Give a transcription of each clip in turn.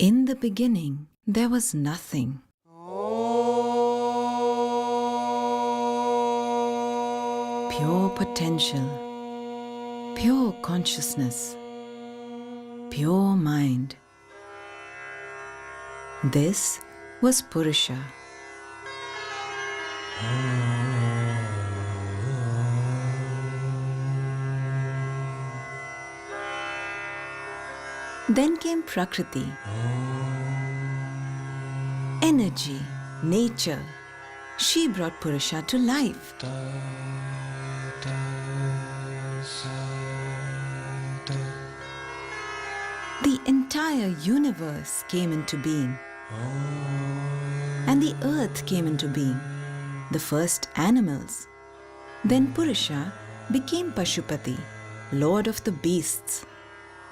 In the beginning, there was nothing. Pure potential, pure consciousness, pure mind. This was Purusha. Then came Prakriti, energy, nature. She brought Purusha to life. The entire universe came into being, and the earth came into being, the first animals. Then Purusha became Pashupati, lord of the beasts.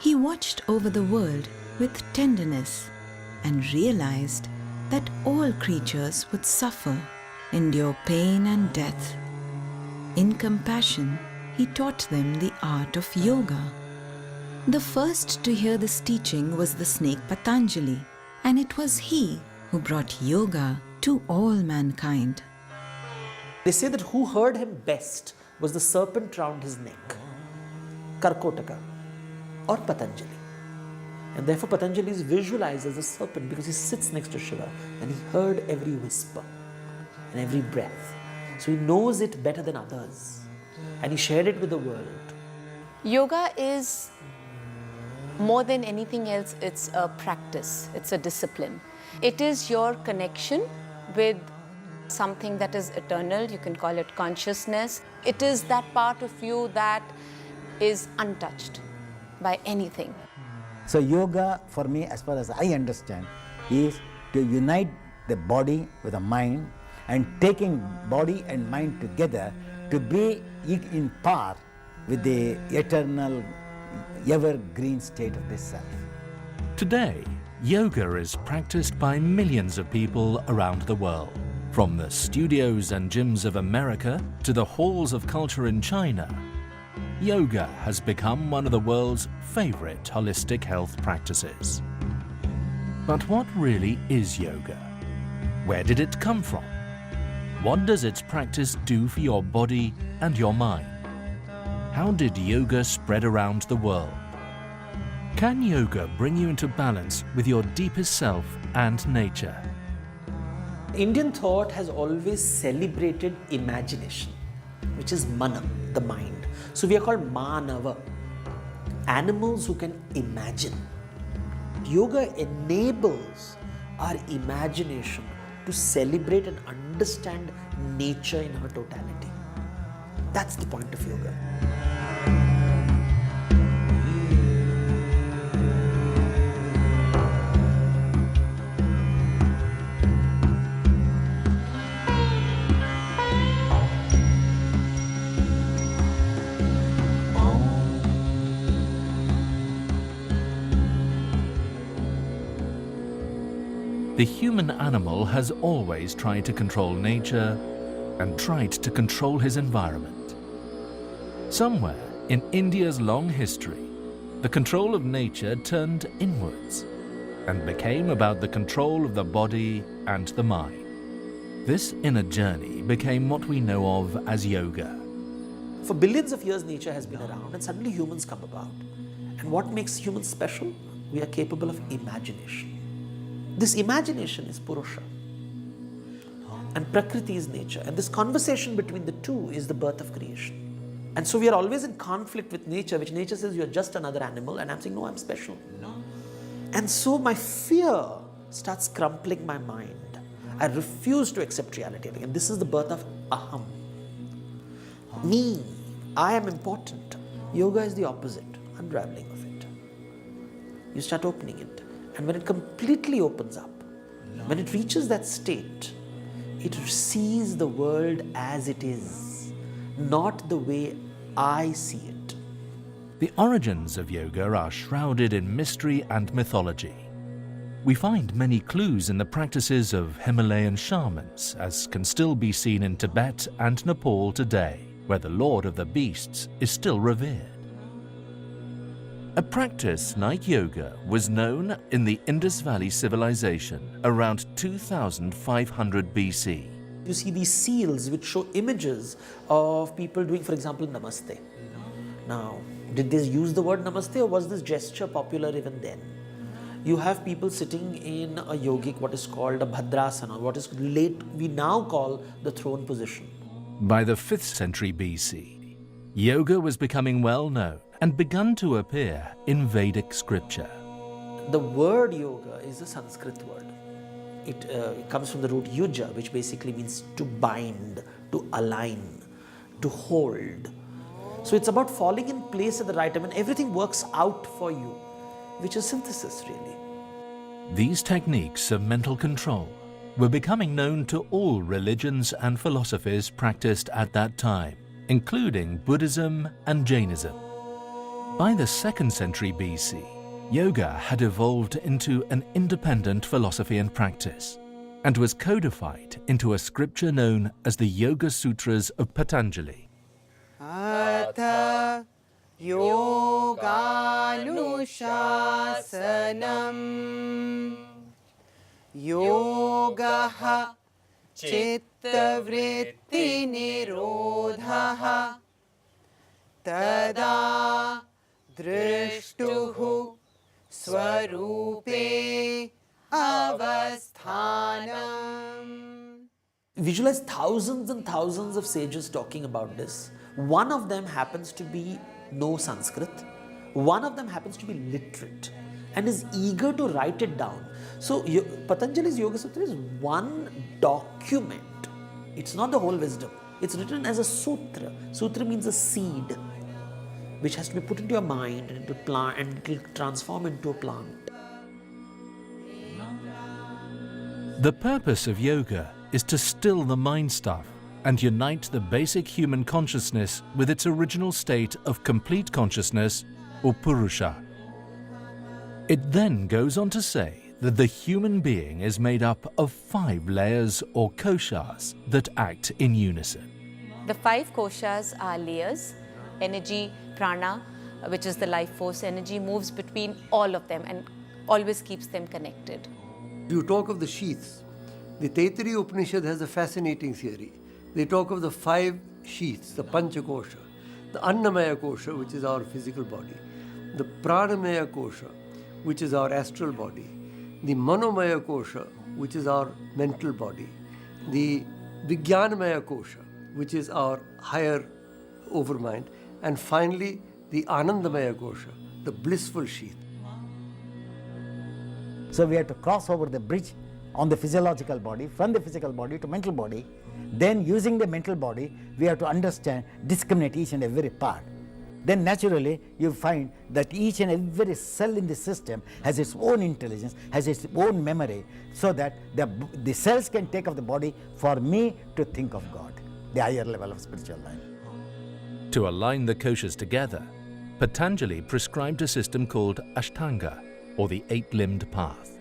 He watched over the world with tenderness and realized that all creatures would suffer, endure pain and death. In compassion, he taught them the art of yoga. The first to hear this teaching was the snake Patanjali, and it was he who brought yoga to all mankind. They say that who heard him best was the serpent round his neck, Karkotaka, or Patanjali. And therefore Patanjali is visualized as a serpent because he sits next to Shiva and he heard every whisper and every breath. So he knows it better than others and he shared it with the world. Yoga is more than anything else, it's a practice, it's a discipline. It is your connection with something that is eternal, you can call it consciousness. It is that part of you that is untouched by anything. So yoga, for me, as far as I understand, is to unite the body with the mind and taking body and mind together to be in par with the eternal, evergreen state of this self. Today, yoga is practiced by millions of people around the world. From the studios and gyms of America to the halls of culture in China, yoga has become one of the world's favorite holistic health practices. But what really is yoga? Where did it come from? What does its practice do for your body and your mind? How did yoga spread around the world? Can yoga bring you into balance with your deepest self and nature? Indian thought has always celebrated imagination, which is mana, the mind. So we are called Manava, animals who can imagine. Yoga enables our imagination to celebrate and understand nature in her totality. That's the point of yoga. The human animal has always tried to control nature and tried to control his environment. Somewhere in India's long history, the control of nature turned inwards and became about the control of the body and the mind. This inner journey became what we know of as yoga. For billions of years, nature has been around and suddenly humans come about. And what makes humans special? We are capable of imagination. This imagination is Purusha. And Prakriti is nature. And this conversation between the two is the birth of creation. And so we are always in conflict with nature, which nature says you're just another animal, and I'm saying, no, I'm special. And so my fear starts crumpling my mind. I refuse to accept reality. And this is the birth of Aham. Me, I am important. Yoga is the opposite, unraveling of it. You start opening it. And when it completely opens up, when it reaches that state, it sees the world as it is, not the way I see it. The origins of yoga are shrouded in mystery and mythology. We find many clues in the practices of Himalayan shamans, as can still be seen in Tibet and Nepal today, where the Lord of the Beasts is still revered. A practice like yoga was known in the Indus Valley civilization around 2500 BC. You see these seals which show images of people doing, for example, Namaste. Now, did they use the word Namaste, or was this gesture popular even then? You have people sitting in a yogic, what is called a Bhadrasana, what is we now call the throne position. By the 5th century BC, yoga was becoming well known and begun to appear in Vedic scripture. The word yoga is a Sanskrit word. It comes from the root yuja, which basically means to bind, to align, to hold. So it's about falling in place at the right time, and everything works out for you, which is synthesis, really. These techniques of mental control were becoming known to all religions and philosophies practiced at that time, including Buddhism and Jainism. By the 2nd century BC, yoga had evolved into an independent philosophy and practice, and was codified into a scripture known as the Yoga Sutras of Patanjali. Atha yoganuशासनम् yogaha chittavrittinirodhaha tada drishtuhu swarupe avasthanam. Visualize thousands and thousands of sages talking about this. One of them happens to know Sanskrit. One of them happens to be literate and is eager to write it down. So Patanjali's Yoga Sutra is one document. It's not the whole wisdom. It's written as a sutra. Sutra means a seed, which has to be put into your mind and into plant, and it will transform into a plant. The purpose of yoga is to still the mind stuff and unite the basic human consciousness with its original state of complete consciousness, or Purusha. It then goes on to say that the human being is made up of 5 layers or koshas that act in unison. The 5 koshas are layers. Energy, prana, which is the life force energy, moves between all of them and always keeps them connected. You talk of the sheaths. The Taittiriya Upanishad has a fascinating theory. They talk of the 5 sheaths, the Panchakosha, the Annamaya Kosha, which is our physical body, the Pranamaya Kosha, which is our astral body, the Manomaya Kosha, which is our mental body, the Vijnanamaya Kosha, which is our higher overmind, and finally the Anandamaya Kosha, the blissful sheath. So we have to cross over the bridge on the physiological body, from the physical body to mental body. Then using the mental body, we have to understand, discriminate each and every part. Then naturally you find that each and every cell in the system has its own intelligence, has its own memory, so that the cells can take of the body for me to think of God, the higher level of spiritual life. To align the koshas together, Patanjali prescribed a system called Ashtanga, or the 8-limbed path.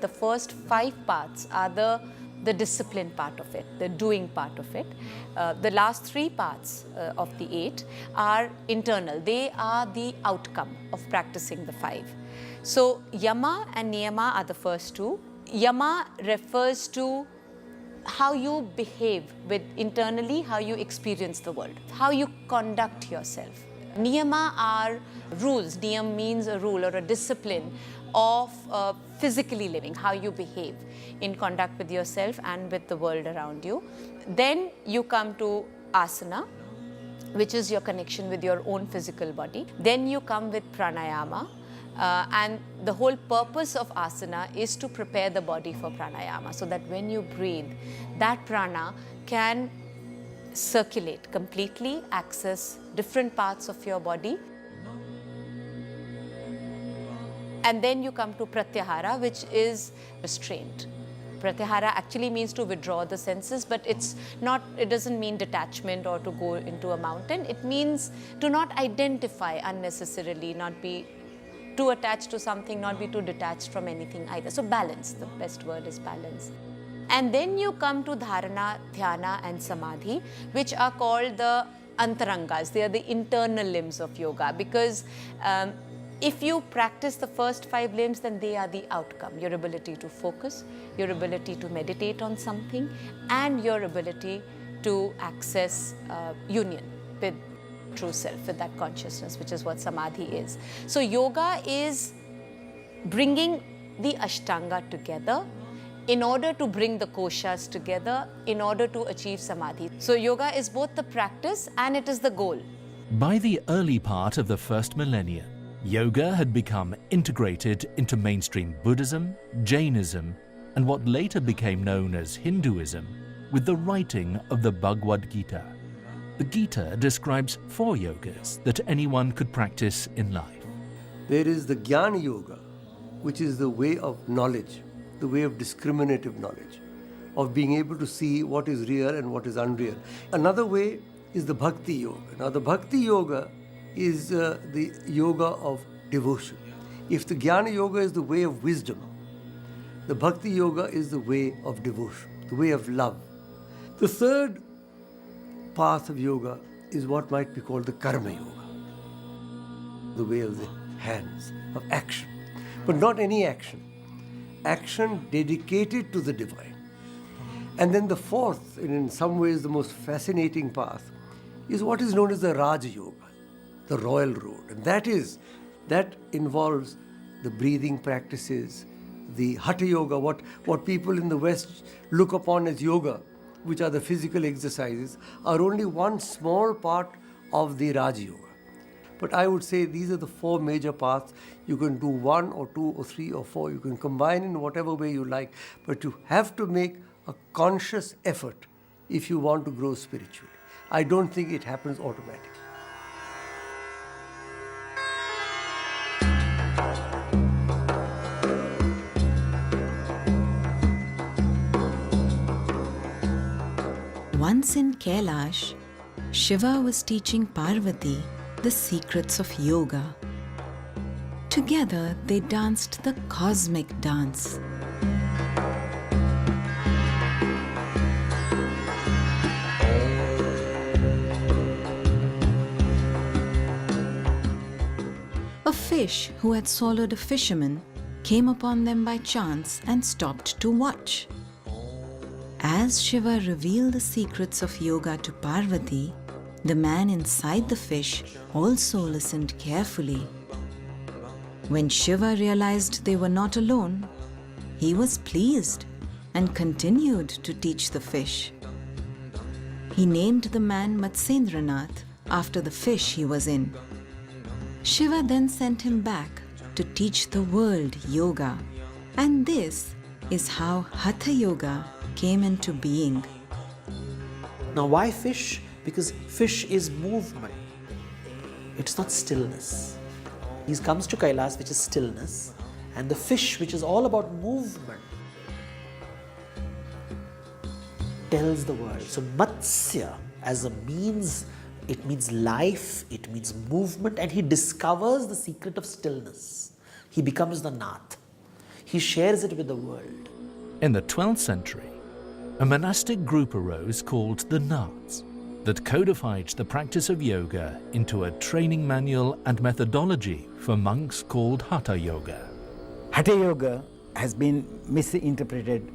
The first 5 parts are the discipline part of it, the doing part of it. The last 3 parts of the 8 are internal. They are the outcome of practicing the 5. So yama and niyama are the first 2. Yama refers to how you behave with internally, how you experience the world, how you conduct yourself. Niyama are rules. Niyam means a rule or a discipline of physically living, how you behave in conduct with yourself and with the world around you. Then you come to asana, which is your connection with your own physical body. Then you come with pranayama, and the whole purpose of asana is to prepare the body for pranayama, so that when you breathe, that prana can circulate completely, access different parts of your body. And then you come to pratyahara, which is restraint. Pratyahara actually means to withdraw the senses, but it doesn't mean detachment or to go into a mountain. It means to not identify unnecessarily, not be too attached to something, not be too detached from anything either. So balance, the best word is balance. And then you come to dharana, dhyana and samadhi, which are called the antarangas. They are the internal limbs of yoga, because If you practice the first 5 limbs, then they are the outcome. Your ability to focus, your ability to meditate on something, and your ability to access union with true self, with that consciousness, which is what samadhi is. So yoga is bringing the Ashtanga together in order to bring the koshas together, in order to achieve samadhi. So yoga is both the practice and it is the goal. By the early part of the first millennium, yoga had become integrated into mainstream Buddhism, Jainism, and what later became known as Hinduism, with the writing of the Bhagavad Gita. The Gita describes 4 yogas that anyone could practice in life. There is the Jnana Yoga, which is the way of knowledge, the way of discriminative knowledge, of being able to see what is real and what is unreal. Another way is the Bhakti Yoga. Now, the Bhakti Yoga is the yoga of devotion. If the Jnana Yoga is the way of wisdom, the Bhakti Yoga is the way of devotion, the way of love. The third path of yoga is what might be called the Karma Yoga, the way of the hands, of action. But not any action. Action dedicated to the divine. And then the fourth, and in some ways the most fascinating path, is what is known as the Raja Yoga, the royal road. And that involves the breathing practices, the Hatha Yoga, what people in the West look upon as yoga, which are the physical exercises, are only one small part of the Raja Yoga. But I would say these are the 4 major paths. You can do 1 or 2 or 3 or 4. You can combine in whatever way you like. But you have to make a conscious effort if you want to grow spiritually. I don't think it happens automatically. Once in Kailash, Shiva was teaching Parvati the secrets of yoga. Together, they danced the cosmic dance. A fish who had swallowed a fisherman came upon them by chance and stopped to watch. As Shiva revealed the secrets of yoga to Parvati, the man inside the fish also listened carefully. When Shiva realized they were not alone, he was pleased and continued to teach the fish. He named the man Matsyendranath after the fish he was in. Shiva then sent him back to teach the world yoga. And this is how Hatha Yoga came into being. Now, why fish? Because fish is movement. It's not stillness. He comes to Kailash, which is stillness, and the fish, which is all about movement, tells the world. So Matsya as a means, it means life, it means movement, and he discovers the secret of stillness. He becomes the Nath. He shares it with the world. In the 12th century, a monastic group arose called the Naths that codified the practice of yoga into a training manual and methodology for monks called Hatha Yoga. Hatha Yoga has been misinterpreted,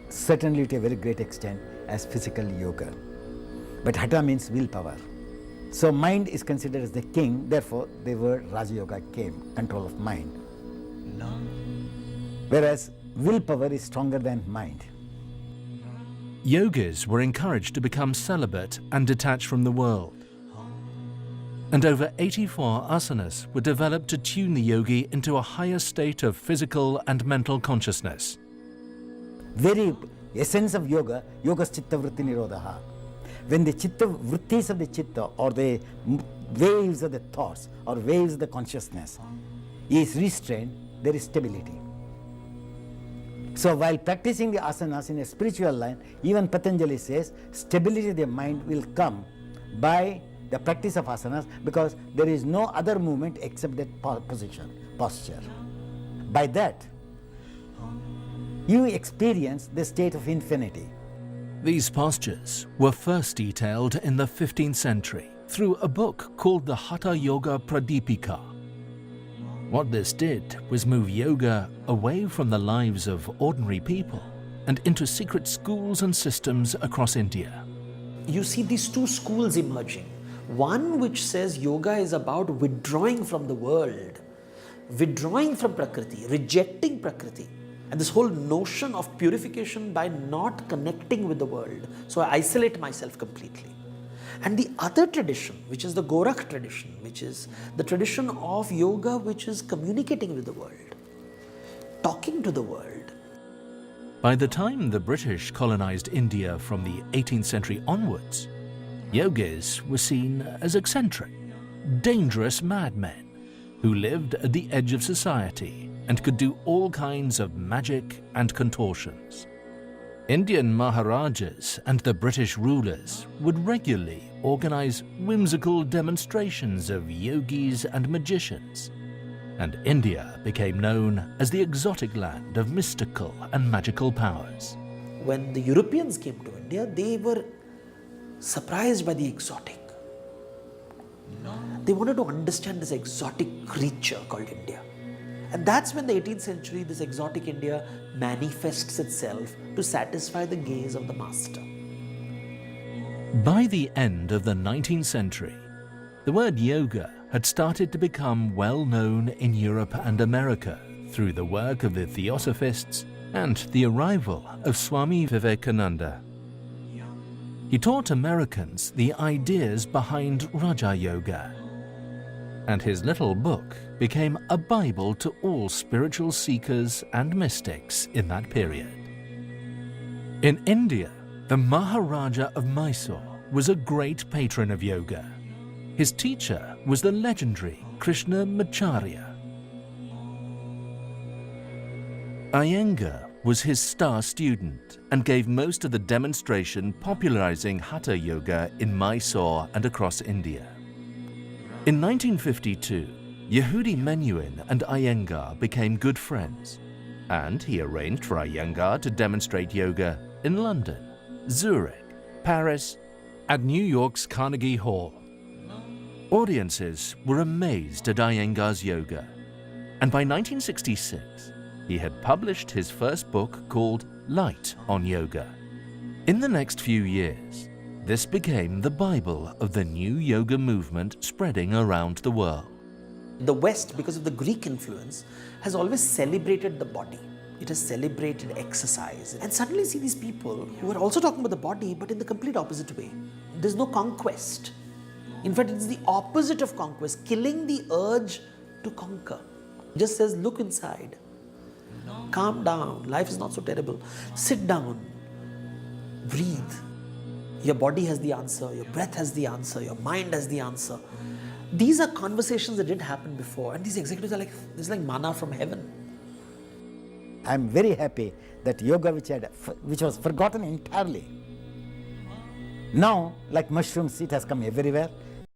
certainly to a very great extent, as physical yoga. But Hatha means willpower. So mind is considered as the king, therefore the word Raja Yoga came, control of mind. Whereas willpower is stronger than mind. Yogis were encouraged to become celibate and detached from the world. And over 84 asanas were developed to tune the yogi into a higher state of physical and mental consciousness. Very essence of yoga, yoga's chitta vritti nirodha. When the chitta vrittis of the chitta, or the waves of the thoughts or waves of the consciousness is restrained, there is stability. So while practicing the asanas in a spiritual line, even Patanjali says stability of the mind will come by the practice of asanas, because there is no other movement except that posture. By that, you experience the state of infinity. These postures were first detailed in the 15th century through a book called the Hatha Yoga Pradipika. What this did was move yoga away from the lives of ordinary people and into secret schools and systems across India. You see these two schools emerging. One which says yoga is about withdrawing from the world, withdrawing from Prakriti, rejecting Prakriti. And this whole notion of purification by not connecting with the world. So I isolate myself completely. And the other tradition, which is the Gorakh tradition, which is the tradition of yoga which is communicating with the world, talking to the world. By the time the British colonized India from the 18th century onwards, yogis were seen as eccentric, dangerous madmen who lived at the edge of society and could do all kinds of magic and contortions. Indian Maharajas and the British rulers would regularly organize whimsical demonstrations of yogis and magicians, and India became known as the exotic land of mystical and magical powers. When the Europeans came to India, they were surprised by the exotic. They wanted to understand this exotic creature called India. And that's when the 18th century, this exotic India manifests itself to satisfy the gaze of the master. By the end of the 19th century, the word yoga had started to become well known in Europe and America through the work of the Theosophists and the arrival of Swami Vivekananda. He taught Americans the ideas behind Raja Yoga, and his little book became a Bible to all spiritual seekers and mystics in that period. In India, the Maharaja of Mysore was a great patron of yoga. His teacher was the legendary Krishnamacharya. Iyengar was his star student and gave most of the demonstration popularizing Hatha Yoga in Mysore and across India. In 1952, Yehudi Menuhin and Iyengar became good friends, and he arranged for Iyengar to demonstrate yoga in London, Zurich, Paris, and New York's Carnegie Hall. Audiences were amazed at Iyengar's yoga, and by 1966, he had published his first book called Light on Yoga. In the next few years, this became the Bible of the new yoga movement spreading around the world. The West, because of the Greek influence, has always celebrated the body. It has celebrated exercise. And suddenly see these people who are also talking about the body, but in the complete opposite way. There's no conquest. In fact, it's the opposite of conquest, killing the urge to conquer. It just says, look inside. Calm down. Life is not so terrible. Sit down. Breathe. Your body has the answer. Your breath has the answer. Your mind has the answer. These are conversations that didn't happen before. And these executives are like, this is like manna from heaven. I'm very happy that yoga, which was forgotten entirely, now, like mushrooms, it has come everywhere.